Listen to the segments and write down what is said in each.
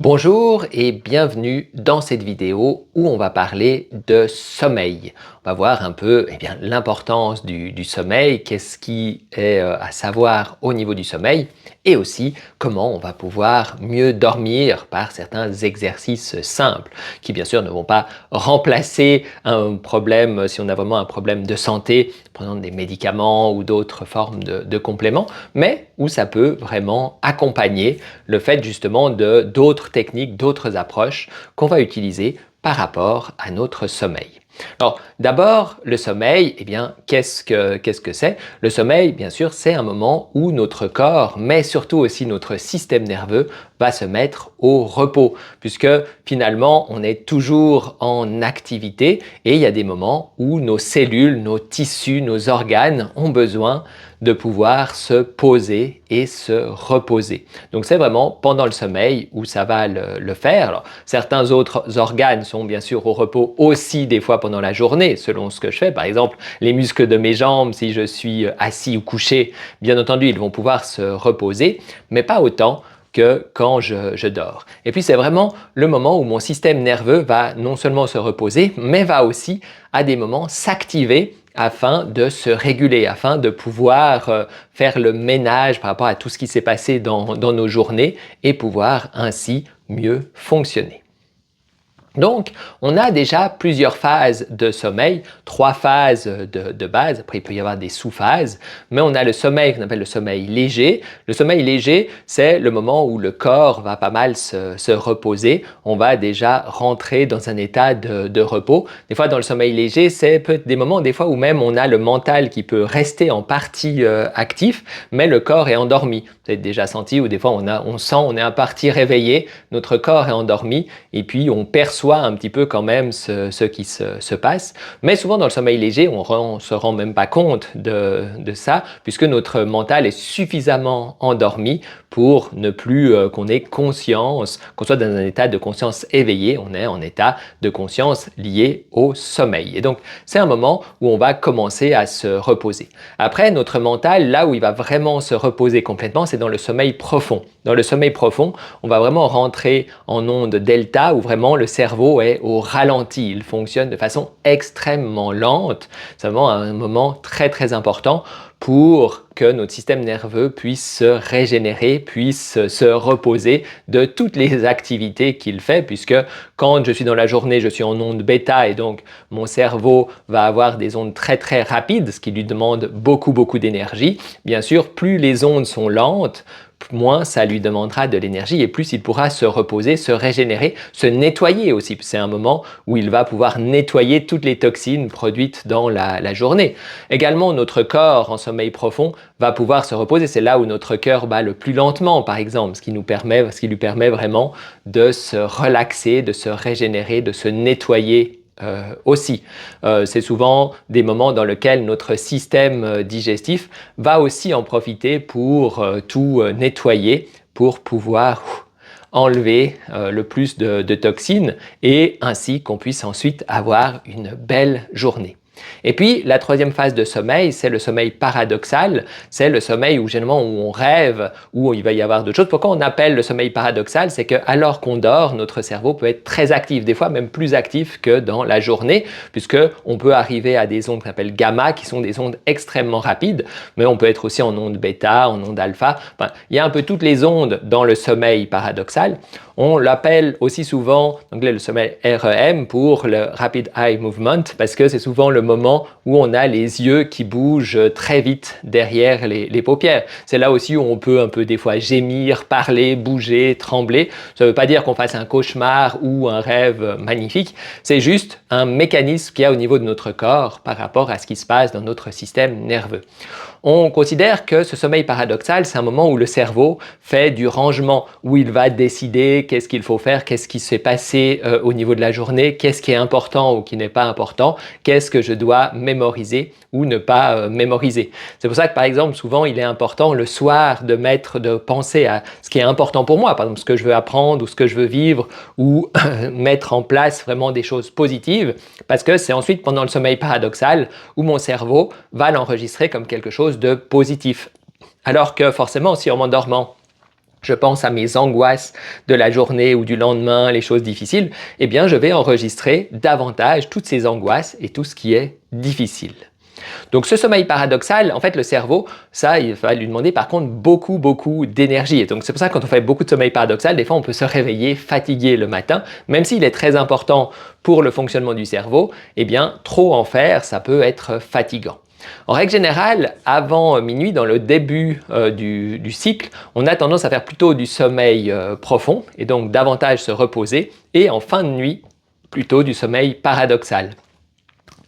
Bonjour et bienvenue dans cette vidéo où on va parler de sommeil. On va voir un peu l'importance du sommeil, qu'est-ce qui est à savoir au niveau du sommeil et aussi comment on va pouvoir mieux dormir par certains exercices simples qui bien sûr ne vont pas remplacer un problème si on a vraiment un problème de santé, prenant des médicaments ou d'autres formes de compléments, mais où ça peut vraiment accompagner le fait justement de d'autres techniques, d'autres approches qu'on va utiliser par rapport à notre sommeil. Alors d'abord, le sommeil, qu'est-ce que c'est? Le sommeil, bien sûr, c'est un moment où notre corps, mais surtout aussi notre système nerveux, va se mettre au repos, puisque finalement, on est toujours en activité et il y a des moments où nos cellules, nos tissus, nos organes ont besoin de pouvoir se poser et se reposer. Donc c'est vraiment pendant le sommeil où ça va le faire. Alors, certains autres organes sont bien sûr au repos aussi des fois pendant la journée, selon ce que je fais. Par exemple, les muscles de mes jambes, si je suis assis ou couché, bien entendu, ils vont pouvoir se reposer, mais pas autant que quand je dors. Et puis c'est vraiment le moment où mon système nerveux va non seulement se reposer, mais va aussi à des moments s'activer afin de se réguler, afin de pouvoir faire le ménage par rapport à tout ce qui s'est passé dans nos journées et pouvoir ainsi mieux fonctionner. Donc, on a déjà plusieurs phases de sommeil, 3 phases de base, après il peut y avoir des sous-phases, mais on a le sommeil qu'on appelle le sommeil léger. Le sommeil léger, c'est le moment où le corps va pas mal se reposer, on va déjà rentrer dans un état de repos. Des fois, dans le sommeil léger, c'est peut-être des moments, des fois, où même on a le mental qui peut rester en partie actif, mais le corps est endormi. Vous avez déjà senti, ou des fois on sent, on est en partie réveillé, notre corps est endormi, et puis on perçoit un petit peu quand même ce qui se passe. Mais souvent dans le sommeil léger, on ne se rend même pas compte de ça, puisque notre mental est suffisamment endormi pour ne plus qu'on ait conscience, qu'on soit dans un état de conscience éveillé, on est en état de conscience lié au sommeil. Et donc, c'est un moment où on va commencer à se reposer. Après, notre mental, là où il va vraiment se reposer complètement, c'est dans le sommeil profond. Dans le sommeil profond, on va vraiment rentrer en onde delta où vraiment le cerveau est au ralenti. Il fonctionne de façon extrêmement lente. C'est vraiment un moment très très important pour que notre système nerveux puisse se régénérer, puisse se reposer de toutes les activités qu'il fait, puisque quand je suis dans la journée, je suis en onde bêta et donc mon cerveau va avoir des ondes très très rapides, ce qui lui demande beaucoup d'énergie. Bien sûr, plus les ondes sont lentes, moins ça lui demandera de l'énergie et plus il pourra se reposer, se régénérer, se nettoyer aussi. C'est un moment où il va pouvoir nettoyer toutes les toxines produites dans la journée. Également, notre corps en sommeil profond va pouvoir se reposer. C'est là où notre cœur bat le plus lentement, par exemple, ce qui lui permet vraiment de se relaxer, de se régénérer, de se nettoyer aussi. C'est souvent des moments dans lesquels notre système digestif va aussi en profiter pour tout nettoyer, pour pouvoir enlever le plus de toxines et ainsi qu'on puisse ensuite avoir une belle journée. Et puis, la troisième phase de sommeil, c'est le sommeil paradoxal. C'est le sommeil où généralement où on rêve, où il va y avoir d'autres choses. Pourquoi on appelle le sommeil paradoxal? C'est qu'alors qu'on dort, notre cerveau peut être très actif, des fois même plus actif que dans la journée, puisqu'on peut arriver à des ondes qu'on appelle gamma, qui sont des ondes extrêmement rapides, mais on peut être aussi en onde bêta, en onde alpha. Enfin, il y a un peu toutes les ondes dans le sommeil paradoxal. On l'appelle aussi souvent, en anglais, le sommeil REM pour le Rapid Eye Movement, parce que c'est souvent le moment où on a les yeux qui bougent très vite derrière les paupières. C'est là aussi où on peut un peu des fois gémir, parler, bouger, trembler. Ça ne veut pas dire qu'on fasse un cauchemar ou un rêve magnifique, c'est juste un mécanisme qu'il y a au niveau de notre corps par rapport à ce qui se passe dans notre système nerveux. On considère que ce sommeil paradoxal, c'est un moment où le cerveau fait du rangement, où il va décider qu'est-ce qu'il faut faire, qu'est-ce qui s'est passé au niveau de la journée, qu'est-ce qui est important ou qui n'est pas important, qu'est-ce que je dois mémoriser ou ne pas mémoriser. C'est pour ça que par exemple, souvent, il est important le soir de penser à ce qui est important pour moi, par exemple ce que je veux apprendre ou ce que je veux vivre ou mettre en place vraiment des choses positives, parce que c'est ensuite pendant le sommeil paradoxal où mon cerveau va l'enregistrer comme quelque chose de positif. Alors que forcément, si en m'endormant, je pense à mes angoisses de la journée ou du lendemain, les choses difficiles, eh bien je vais enregistrer davantage toutes ces angoisses et tout ce qui est difficile. Donc ce sommeil paradoxal, en fait le cerveau, ça il va lui demander par contre beaucoup d'énergie. Et donc c'est pour ça que quand on fait beaucoup de sommeil paradoxal, des fois on peut se réveiller fatigué le matin, même s'il est très important pour le fonctionnement du cerveau, eh bien trop en faire, ça peut être fatigant. En règle générale, avant minuit, dans le début du cycle, on a tendance à faire plutôt du sommeil profond et donc davantage se reposer, et en fin de nuit, plutôt du sommeil paradoxal.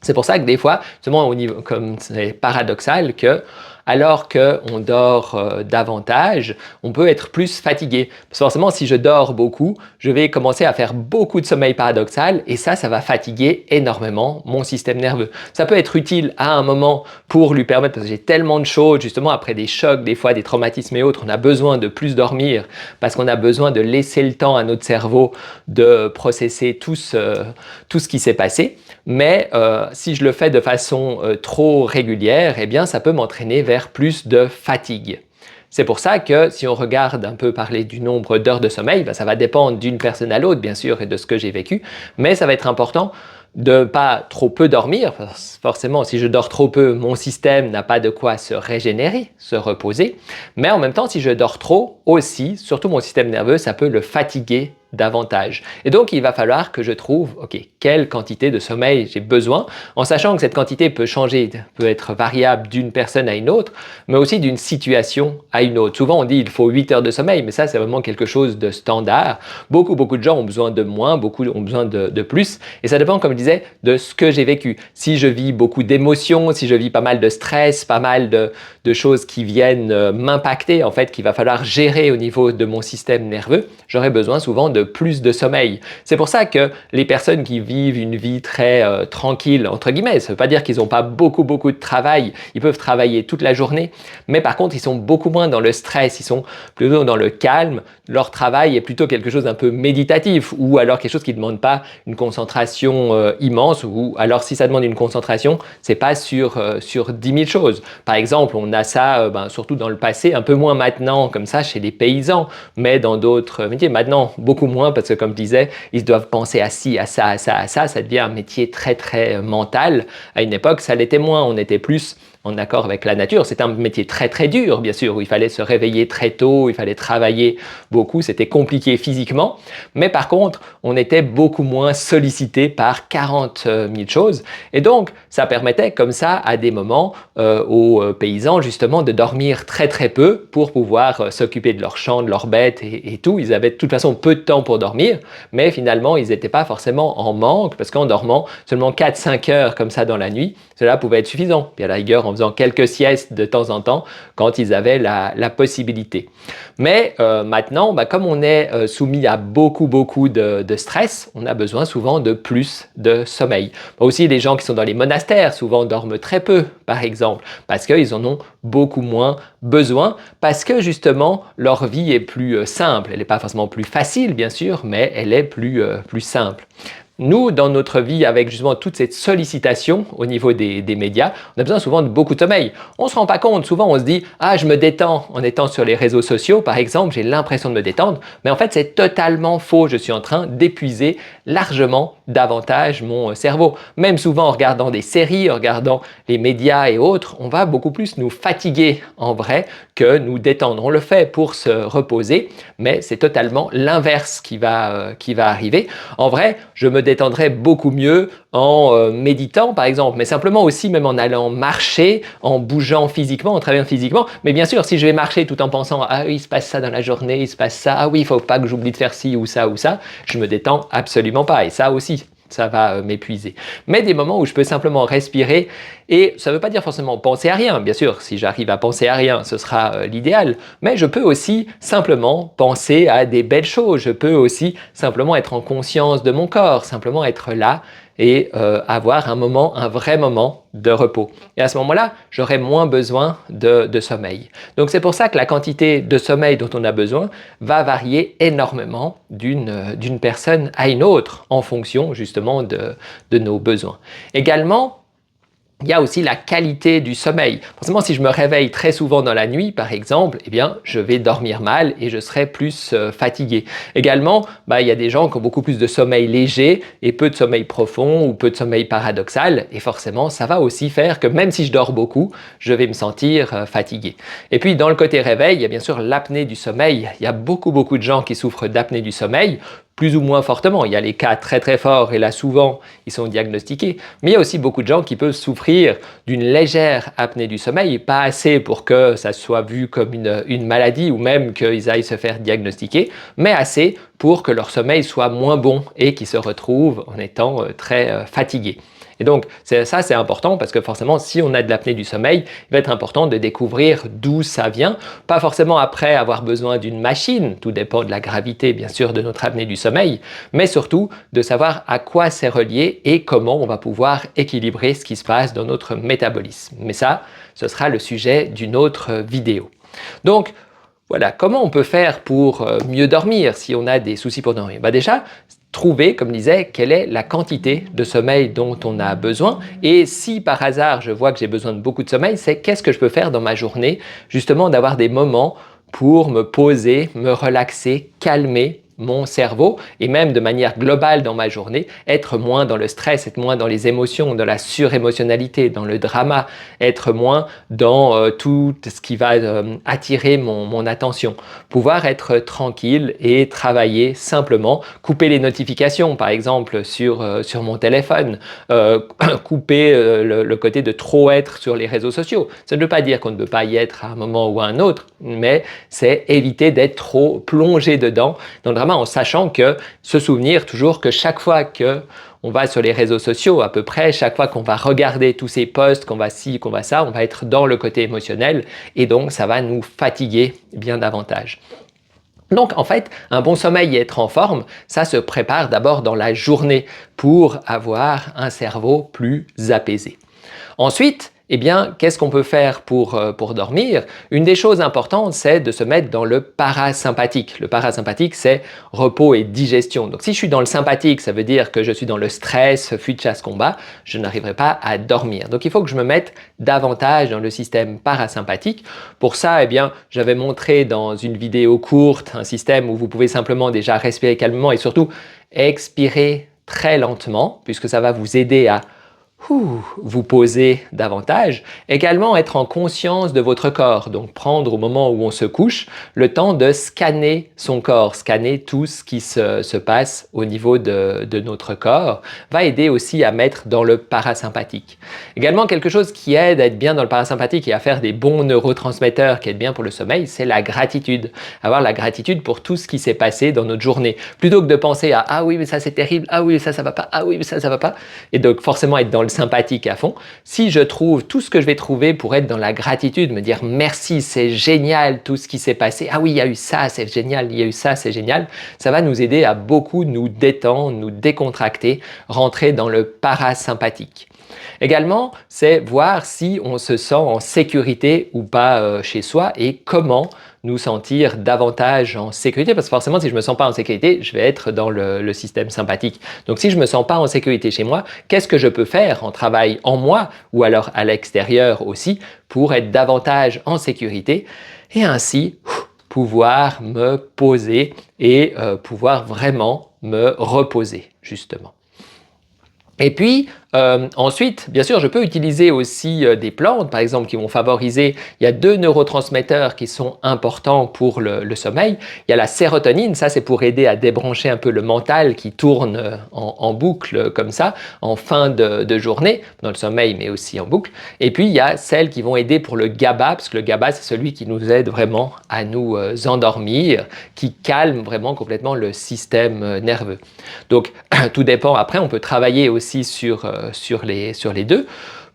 C'est pour ça que des fois, justement au niveau, comme c'est paradoxal, que alors qu'on dort davantage, on peut être plus fatigué. Parce que forcément, si je dors beaucoup, je vais commencer à faire beaucoup de sommeil paradoxal et ça va fatiguer énormément mon système nerveux. Ça peut être utile à un moment pour lui permettre, parce que j'ai tellement de choses, justement après des chocs, des fois des traumatismes et autres, on a besoin de plus dormir parce qu'on a besoin de laisser le temps à notre cerveau de processer tout ce qui s'est passé. Mais si je le fais de façon trop régulière, eh bien ça peut m'entraîner vers plus de fatigue. C'est pour ça que si on regarde un peu parler du nombre d'heures de sommeil, ça va dépendre d'une personne à l'autre bien sûr et de ce que j'ai vécu, mais ça va être important de ne pas trop peu dormir. Forcément, si je dors trop peu, mon système n'a pas de quoi se régénérer, se reposer. Mais en même temps, si je dors trop aussi, surtout mon système nerveux, ça peut le fatiguer davantage. Et donc, il va falloir que je trouve, ok, quelle quantité de sommeil j'ai besoin, en sachant que cette quantité peut changer, peut être variable d'une personne à une autre, mais aussi d'une situation à une autre. Souvent, on dit il faut 8 heures de sommeil, mais ça, c'est vraiment quelque chose de standard. Beaucoup de gens ont besoin de moins, beaucoup ont besoin de plus. Et ça dépend, comme je disais, de ce que j'ai vécu. Si je vis beaucoup d'émotions, si je vis pas mal de stress, pas mal de choses qui viennent m'impacter, en fait, qu'il va falloir gérer au niveau de mon système nerveux, j'aurai besoin souvent de plus de sommeil. C'est pour ça que les personnes qui vivent une vie très tranquille, entre guillemets, ça ne veut pas dire qu'ils n'ont pas beaucoup de travail, ils peuvent travailler toute la journée, mais par contre, ils sont beaucoup moins dans le stress, ils sont plutôt dans le calme, leur travail est plutôt quelque chose d'un peu méditatif, ou alors quelque chose qui ne demande pas une concentration immense, ou alors si ça demande une concentration, c'est pas sur 10 000 choses. Par exemple, on a ça surtout dans le passé, un peu moins maintenant comme ça chez les paysans, mais dans d'autres métiers, maintenant beaucoup moins parce que comme je disais, ils doivent penser à ci, à ça, ça devient un métier très mental. À une époque, ça l'était moins, on était plus en accord avec la nature. C'était un métier très dur, bien sûr, où il fallait se réveiller très tôt, il fallait travailler beaucoup, c'était compliqué physiquement, mais par contre, on était beaucoup moins sollicité par 40 000 choses, et donc, ça permettait comme ça, à des moments, aux paysans, justement, de dormir très peu pour pouvoir s'occuper de leurs champs, de leurs bêtes et tout. Ils avaient de toute façon peu de temps pour dormir, mais finalement, ils n'étaient pas forcément en manque, parce qu'en dormant seulement 4-5 heures comme ça dans la nuit, cela pouvait être suffisant. Puis à la rigueur, en faisant quelques siestes de temps en temps quand ils avaient la possibilité. Mais maintenant, comme on est soumis à beaucoup de stress, on a besoin souvent de plus de sommeil. Aussi, les gens qui sont dans les monastères souvent dorment très peu, par exemple, parce qu'ils en ont beaucoup moins besoin, parce que justement, leur vie est plus simple. Elle n'est pas forcément plus facile, bien sûr, mais elle est plus simple. Nous, dans notre vie, avec justement toute cette sollicitation au niveau des médias, on a besoin souvent de beaucoup de sommeil. On ne se rend pas compte, souvent on se dit « Ah, je me détends en étant sur les réseaux sociaux, par exemple, j'ai l'impression de me détendre », mais en fait c'est totalement faux, je suis en train d'épuiser largement davantage mon cerveau. Même souvent en regardant des séries, en regardant les médias et autres, on va beaucoup plus nous fatiguer en vrai que nous détendre. On le fait pour se reposer, mais c'est totalement l'inverse qui va arriver. En vrai, je me détendrai beaucoup mieux en méditant par exemple, mais simplement aussi même en allant marcher, en bougeant physiquement, en travaillant physiquement. Mais bien sûr, si je vais marcher tout en pensant « Ah oui, il se passe ça dans la journée, il se passe ça, ah oui, il ne faut pas que j'oublie de faire ci ou ça », je me détends absolument pas. Et ça aussi, ça va m'épuiser. Mais des moments où je peux simplement respirer, et ça ne veut pas dire forcément penser à rien. Bien sûr, si j'arrive à penser à rien, ce sera l'idéal. Mais je peux aussi simplement penser à des belles choses. Je peux aussi simplement être en conscience de mon corps, simplement être là et avoir un vrai moment de repos. Et à ce moment-là, j'aurai moins besoin de sommeil. Donc c'est pour ça que la quantité de sommeil dont on a besoin va varier énormément d'une personne à une autre en fonction justement de nos besoins. Également, il y a aussi la qualité du sommeil. Forcément, si je me réveille très souvent dans la nuit, par exemple, eh bien, je vais dormir mal et je serai plus fatigué. Également, il y a des gens qui ont beaucoup plus de sommeil léger et peu de sommeil profond ou peu de sommeil paradoxal. Et forcément, ça va aussi faire que même si je dors beaucoup, je vais me sentir fatigué. Et puis, dans le côté réveil, il y a bien sûr l'apnée du sommeil. Il y a beaucoup de gens qui souffrent d'apnée du sommeil, plus ou moins fortement. Il y a les cas très forts et là souvent ils sont diagnostiqués, mais il y a aussi beaucoup de gens qui peuvent souffrir d'une légère apnée du sommeil, pas assez pour que ça soit vu comme une maladie ou même qu'ils aillent se faire diagnostiquer, mais assez pour que leur sommeil soit moins bon et qu'ils se retrouvent en étant très fatigués. Et donc, ça, c'est important parce que forcément, si on a de l'apnée du sommeil, il va être important de découvrir d'où ça vient. Pas forcément après avoir besoin d'une machine, tout dépend de la gravité, bien sûr, de notre apnée du sommeil, mais surtout de savoir à quoi c'est relié et comment on va pouvoir équilibrer ce qui se passe dans notre métabolisme. Mais ça, ce sera le sujet d'une autre vidéo. Donc, voilà, comment on peut faire pour mieux dormir si on a des soucis pour dormir? Déjà, trouver, comme je disais, quelle est la quantité de sommeil dont on a besoin. Et si par hasard je vois que j'ai besoin de beaucoup de sommeil, c'est qu'est-ce que je peux faire dans ma journée, justement d'avoir des moments pour me poser, me relaxer, calmer mon cerveau et même de manière globale dans ma journée, être moins dans le stress, être moins dans les émotions, dans la surémotionnalité, dans le drama, être moins dans tout ce qui va attirer mon attention. Pouvoir être tranquille et travailler simplement, couper les notifications par exemple sur mon téléphone, couper le côté de trop être sur les réseaux sociaux. Ça ne veut pas dire qu'on ne peut pas y être à un moment ou à un autre, mais c'est éviter d'être trop plongé dedans, dans le drama, en sachant que se souvenir toujours que chaque fois que on va sur les réseaux sociaux, à peu près, chaque fois qu'on va regarder tous ces posts, qu'on va ci, qu'on va ça, on va être dans le côté émotionnel et donc ça va nous fatiguer bien davantage. Donc en fait, un bon sommeil et être en forme, ça se prépare d'abord dans la journée pour avoir un cerveau plus apaisé. Ensuite, qu'est-ce qu'on peut faire pour dormir? Une des choses importantes, c'est de se mettre dans le parasympathique. Le parasympathique, c'est repos et digestion. Donc si je suis dans le sympathique, ça veut dire que je suis dans le stress, fuite, chasse, combat, je n'arriverai pas à dormir. Donc il faut que je me mette davantage dans le système parasympathique. Pour ça, j'avais montré dans une vidéo courte un système où vous pouvez simplement déjà respirer calmement et surtout expirer très lentement, puisque ça va vous aider à vous poser davantage. Également être en conscience de votre corps, donc prendre au moment où on se couche le temps de scanner son corps, scanner tout ce qui se passe au niveau de notre corps, va aider aussi à mettre dans le parasympathique. Également quelque chose qui aide à être bien dans le parasympathique et à faire des bons neurotransmetteurs qui aident bien pour le sommeil, c'est la gratitude. Avoir la gratitude pour tout ce qui s'est passé dans notre journée. Plutôt que de penser à « ah oui mais ça c'est terrible, ah oui mais ça va pas, ah oui mais ça va pas » et donc forcément être dans le sympathique à fond. Si je trouve tout ce que je vais trouver pour être dans la gratitude, me dire merci, c'est génial tout ce qui s'est passé, ah oui il y a eu ça, c'est génial, il y a eu ça, c'est génial, ça va nous aider à beaucoup nous détendre, nous décontracter, rentrer dans le parasympathique. Également, c'est voir si on se sent en sécurité ou pas chez soi et comment nous sentir davantage en sécurité, parce que forcément, si je ne me sens pas en sécurité, je vais être dans le système sympathique. Donc, si je ne me sens pas en sécurité chez moi, qu'est-ce que je peux faire en travail en moi ou alors à l'extérieur aussi pour être davantage en sécurité et ainsi pouvoir me poser et pouvoir vraiment me reposer, justement. Et puis, ensuite, bien sûr, je peux utiliser aussi des plantes, par exemple, qui vont favoriser, il y a 2 neurotransmetteurs qui sont importants pour le sommeil. Il y a la sérotonine, ça c'est pour aider à débrancher un peu le mental qui tourne en boucle comme ça, en fin de journée, dans le sommeil, mais aussi en boucle. Et puis, il y a celles qui vont aider pour le GABA, parce que le GABA, c'est celui qui nous aide vraiment à nous endormir, qui calme vraiment complètement le système nerveux. Donc, tout dépend. Après, on peut travailler aussi sur les deux.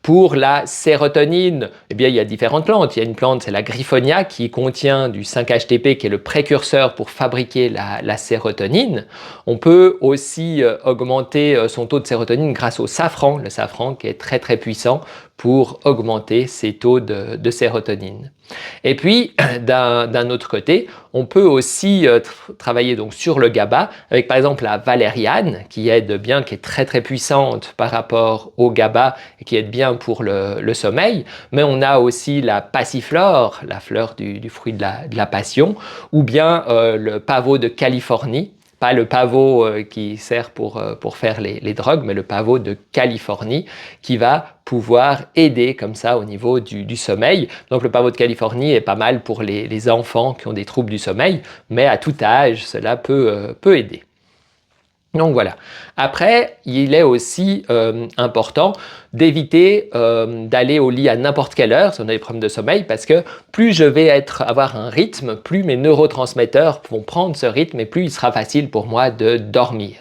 Pour la sérotonine, il y a différentes plantes. Il y a une plante, c'est la griffonia, qui contient du 5-HTP, qui est le précurseur pour fabriquer la sérotonine. On peut aussi augmenter son taux de sérotonine grâce au safran. Le safran qui est très puissant pour augmenter ces taux de sérotonine. Et puis, d'un autre côté, on peut aussi travailler donc sur le GABA avec par exemple la valériane qui aide bien, qui est très très puissante par rapport au GABA et qui aide bien pour le sommeil. Mais on a aussi la passiflore, la fleur du fruit de la passion, ou bien le pavot de Californie. Pas le pavot qui sert pour faire les drogues, mais le pavot de Californie qui va pouvoir aider comme ça au niveau du sommeil. Donc le pavot de Californie est pas mal pour les enfants qui ont des troubles du sommeil, mais à tout âge, cela peut aider. Donc voilà. Après, il est aussi important d'éviter d'aller au lit à n'importe quelle heure si on a des problèmes de sommeil, parce que plus je vais avoir un rythme, plus mes neurotransmetteurs vont prendre ce rythme et plus il sera facile pour moi de dormir.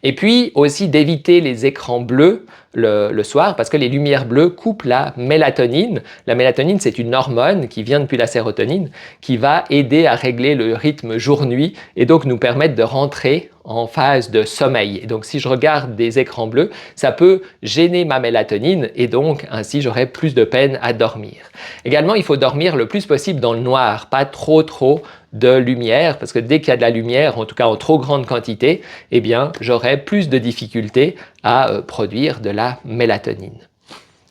Et puis aussi d'éviter les écrans bleus le soir, parce que les lumières bleues coupent la mélatonine. La mélatonine, c'est une hormone qui vient depuis la sérotonine, qui va aider à régler le rythme jour-nuit et donc nous permettre de rentrer en phase de sommeil. Et donc si je regarde des écrans bleus, ça peut gêner ma mélatonine et donc ainsi j'aurai plus de peine à dormir. Également, il faut dormir le plus possible dans le noir, pas trop de lumière, parce que dès qu'il y a de la lumière, en tout cas en trop grande quantité, eh bien j'aurai plus de difficultés à produire de la mélatonine.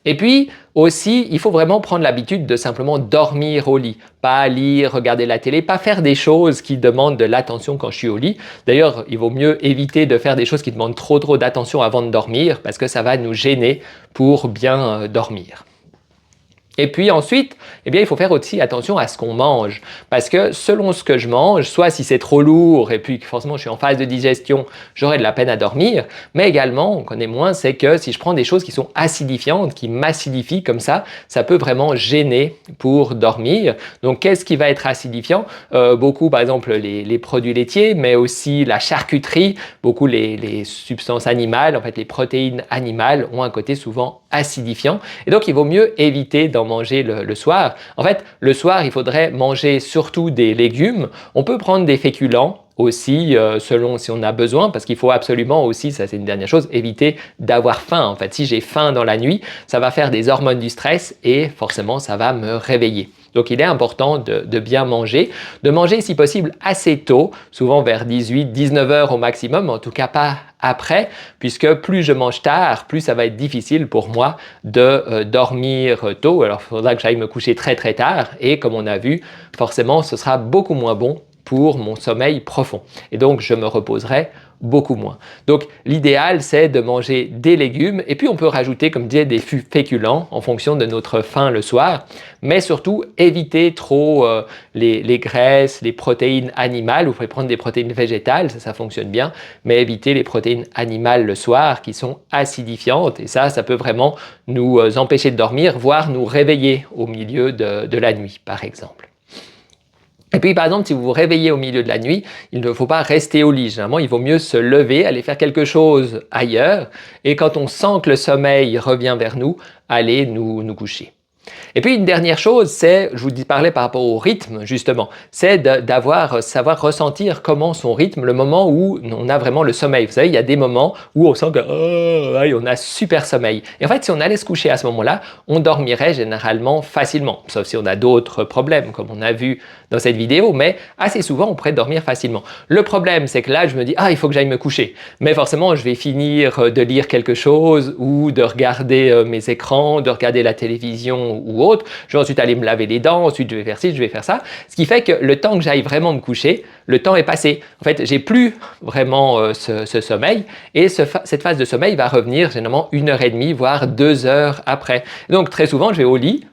Et puis aussi, il faut vraiment prendre l'habitude de simplement dormir au lit, pas lire, regarder la télé, pas faire des choses qui demandent de l'attention quand je suis au lit. D'ailleurs, il vaut mieux éviter de faire des choses qui demandent trop d'attention avant de dormir parce que ça va nous gêner pour bien dormir. Et puis ensuite, eh bien, il faut faire aussi attention à ce qu'on mange, parce que selon ce que je mange, soit si c'est trop lourd et puis que forcément je suis en phase de digestion, j'aurai de la peine à dormir, mais également, on connaît moins, c'est que si je prends des choses qui sont acidifiantes, qui m'acidifient comme ça peut vraiment gêner pour dormir. Donc qu'est-ce qui va être acidifiant? Beaucoup par exemple les produits laitiers, mais aussi la charcuterie, beaucoup les substances animales, en fait les protéines animales ont un côté souvent acidifiant, et donc il vaut mieux éviter d'en manger le soir. En fait, le soir, il faudrait manger surtout des légumes. On peut prendre des féculents aussi selon si on a besoin, parce qu'il faut absolument aussi, ça c'est une dernière chose, éviter d'avoir faim. En fait, si j'ai faim dans la nuit, ça va faire des hormones du stress et forcément ça va me réveiller. Donc il est important de bien manger, de manger si possible assez tôt, souvent vers 18-19 heures au maximum, en tout cas pas après, puisque plus je mange tard, plus ça va être difficile pour moi de dormir tôt. Alors il faudra que j'aille me coucher très tard et comme on a vu, forcément ce sera beaucoup moins bon pour mon sommeil profond. Et donc je me reposerai beaucoup moins. Donc l'idéal c'est de manger des légumes et puis on peut rajouter comme je disais des féculents en fonction de notre faim le soir, mais surtout éviter trop les graisses, les protéines animales. Vous pouvez prendre des protéines végétales, ça fonctionne bien, mais éviter les protéines animales le soir qui sont acidifiantes et ça peut vraiment nous empêcher de dormir, voire nous réveiller au milieu de la nuit par exemple. Et puis par exemple, si vous vous réveillez au milieu de la nuit, il ne faut pas rester au lit. Généralement, il vaut mieux se lever, aller faire quelque chose ailleurs et quand on sent que le sommeil revient vers nous, aller nous coucher. Et puis une dernière chose, c'est, je vous parlais par rapport au rythme justement, c'est savoir ressentir comment son rythme, le moment où on a vraiment le sommeil. Vous savez, il y a des moments où on sent que on a super sommeil. Et en fait, si on allait se coucher à ce moment-là, on dormirait généralement facilement, sauf si on a d'autres problèmes comme on a vu dans cette vidéo, mais assez souvent on pourrait dormir facilement. Le problème, c'est que là, je me dis « Ah, il faut que j'aille me coucher ». Mais forcément, je vais finir de lire quelque chose ou de regarder mes écrans, de regarder la télévision ou autre. Je vais ensuite aller me laver les dents, ensuite je vais faire ci, je vais faire ça. Ce qui fait que le temps que j'aille vraiment me coucher, le temps est passé. En fait, j'ai plus vraiment ce sommeil et cette phase de sommeil va revenir généralement 1h30 voire 2 heures après. Donc très souvent, je vais au lit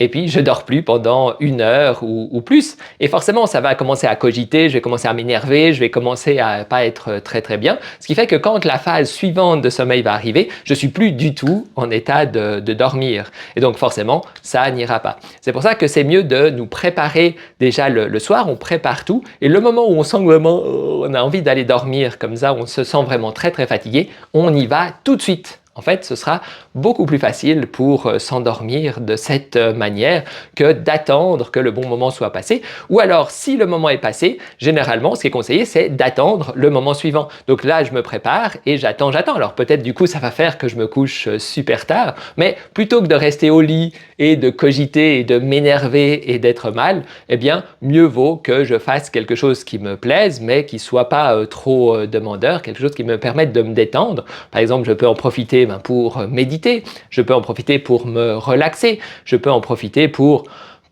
et puis je dors plus pendant 1 heure ou plus. Et forcément, ça va commencer à cogiter, je vais commencer à m'énerver, je vais commencer à pas être très bien. Ce qui fait que quand la phase suivante de sommeil va arriver, je suis plus du tout en état de dormir. Et donc forcément, ça n'ira pas. C'est pour ça que c'est mieux de nous préparer déjà le soir, on prépare tout. Et le moment où on sent vraiment, on a envie d'aller dormir comme ça, on se sent vraiment très fatigué, on y va tout de suite. En fait, ce sera beaucoup plus facile pour s'endormir de cette manière que d'attendre que le bon moment soit passé. Ou alors, si le moment est passé, généralement, ce qui est conseillé, c'est d'attendre le moment suivant. Donc là, je me prépare et j'attends. Alors peut-être du coup, ça va faire que je me couche super tard, mais plutôt que de rester au lit et de cogiter et de m'énerver et d'être mal, eh bien, mieux vaut que je fasse quelque chose qui me plaise, mais qui soit pas trop demandeur, quelque chose qui me permette de me détendre. Par exemple, je peux en profiter pour méditer, je peux en profiter pour me relaxer, je peux en profiter pour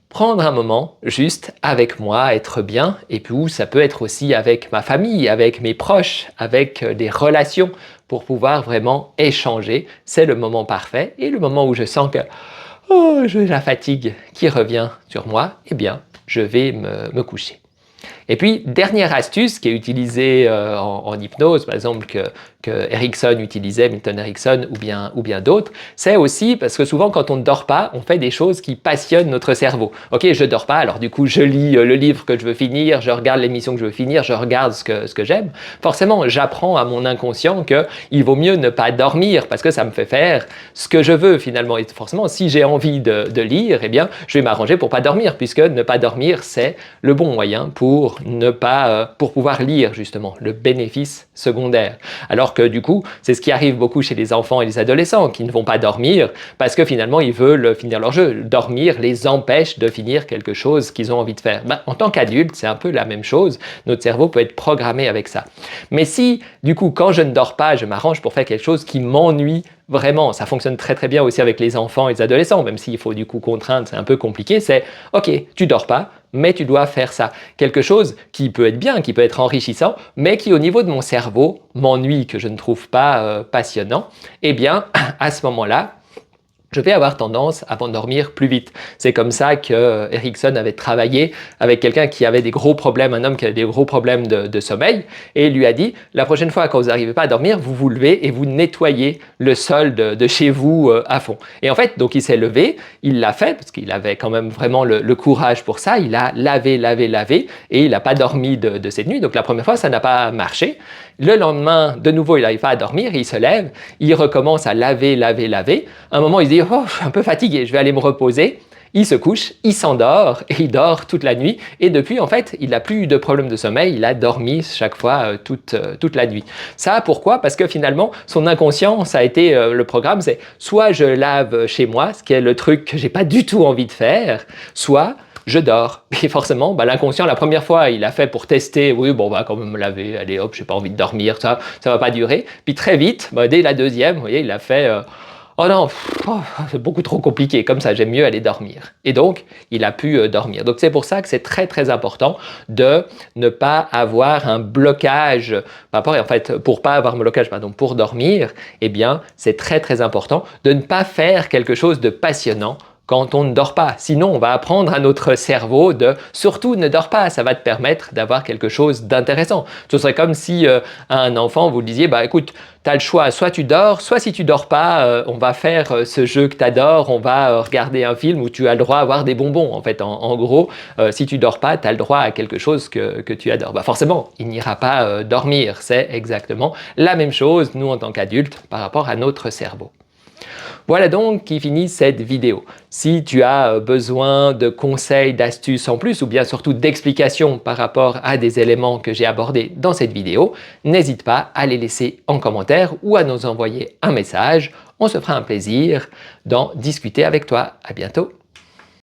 prendre un moment juste avec moi, être bien, et puis ça peut être aussi avec ma famille, avec mes proches, avec des relations pour pouvoir vraiment échanger. C'est le moment parfait et le moment où je sens que j'ai la fatigue qui revient sur moi, eh bien, je vais me coucher. Et puis, dernière astuce qui est utilisée en hypnose, par exemple que Erickson utilisait, Milton Erickson ou bien d'autres, c'est aussi parce que souvent quand on ne dort pas, on fait des choses qui passionnent notre cerveau. Ok, je ne dors pas, alors du coup je lis le livre que je veux finir, je regarde l'émission que je veux finir, je regarde ce que j'aime. Forcément, j'apprends à mon inconscient qu'il vaut mieux ne pas dormir parce que ça me fait faire ce que je veux finalement. Et forcément, si j'ai envie de lire, eh bien, je vais m'arranger pour pas dormir puisque ne pas dormir, c'est le bon moyen pour pouvoir lire justement, le bénéfice secondaire. Alors que du coup, c'est ce qui arrive beaucoup chez les enfants et les adolescents qui ne vont pas dormir parce que finalement, ils veulent finir leur jeu. Dormir les empêche de finir quelque chose qu'ils ont envie de faire. En tant qu'adulte, c'est un peu la même chose. Notre cerveau peut être programmé avec ça. Mais si, du coup, quand je ne dors pas, je m'arrange pour faire quelque chose qui m'ennuie vraiment, ça fonctionne très très bien aussi avec les enfants et les adolescents, même s'il faut du coup contraindre, c'est un peu compliqué, c'est « Ok, tu dors pas, mais tu dois faire ça. » Quelque chose qui peut être bien, qui peut être enrichissant, mais qui au niveau de mon cerveau m'ennuie, que je ne trouve pas passionnant, eh bien, à ce moment-là, je vais avoir tendance à m'endormir plus vite. C'est comme ça que Erickson avait travaillé avec quelqu'un qui avait des gros problèmes, un homme qui avait des gros problèmes de sommeil, et il lui a dit, la prochaine fois quand vous n'arrivez pas à dormir, vous vous levez et vous nettoyez le sol de chez vous à fond. Et en fait, donc il s'est levé, il l'a fait, parce qu'il avait quand même vraiment le courage pour ça, il a lavé, et il n'a pas dormi de cette nuit, donc la première fois, ça n'a pas marché. Le lendemain, de nouveau, il n'arrive pas à dormir, il se lève, il recommence à laver. À un moment, il se dit « Oh, je suis un peu fatigué, je vais aller me reposer ». Il se couche, il s'endort et il dort toute la nuit. Et depuis, en fait, il n'a plus eu de problème de sommeil, il a dormi chaque fois toute la nuit. Ça, pourquoi? Parce que finalement, son inconscient, ça a été le programme, c'est soit je lave chez moi, ce qui est le truc que j'ai pas du tout envie de faire, soit je dors. Et forcément, l'inconscient, la première fois, il a fait pour tester, oui, bon, on va quand même me laver, allez hop, j'ai pas envie de dormir, ça va pas durer. Puis très vite, dès la deuxième, vous voyez, il a fait, oh non, c'est beaucoup trop compliqué, comme ça, j'aime mieux aller dormir. Et donc, il a pu dormir. Donc, c'est pour ça que c'est très, très important de ne pas avoir un blocage, par rapport, en fait, pour pas avoir un blocage, pardon, pour dormir, eh bien, c'est très, très important de ne pas faire quelque chose de passionnant quand on ne dort pas. Sinon, on va apprendre à notre cerveau de « surtout ne dors pas », ça va te permettre d'avoir quelque chose d'intéressant. Ce serait comme si à un enfant, vous lui disiez « écoute, tu as le choix, soit tu dors, soit si tu dors pas, on va faire ce jeu que tu adores, on va regarder un film où tu as le droit à avoir des bonbons. » En fait, en gros, si tu dors pas, tu as le droit à quelque chose que tu adores. Forcément, il n'ira pas dormir. C'est exactement la même chose, nous, en tant qu'adultes, par rapport à notre cerveau. Voilà donc qui finit cette vidéo. Si tu as besoin de conseils, d'astuces en plus ou bien surtout d'explications par rapport à des éléments que j'ai abordés dans cette vidéo, n'hésite pas à les laisser en commentaire ou à nous envoyer un message. On se fera un plaisir d'en discuter avec toi. À bientôt.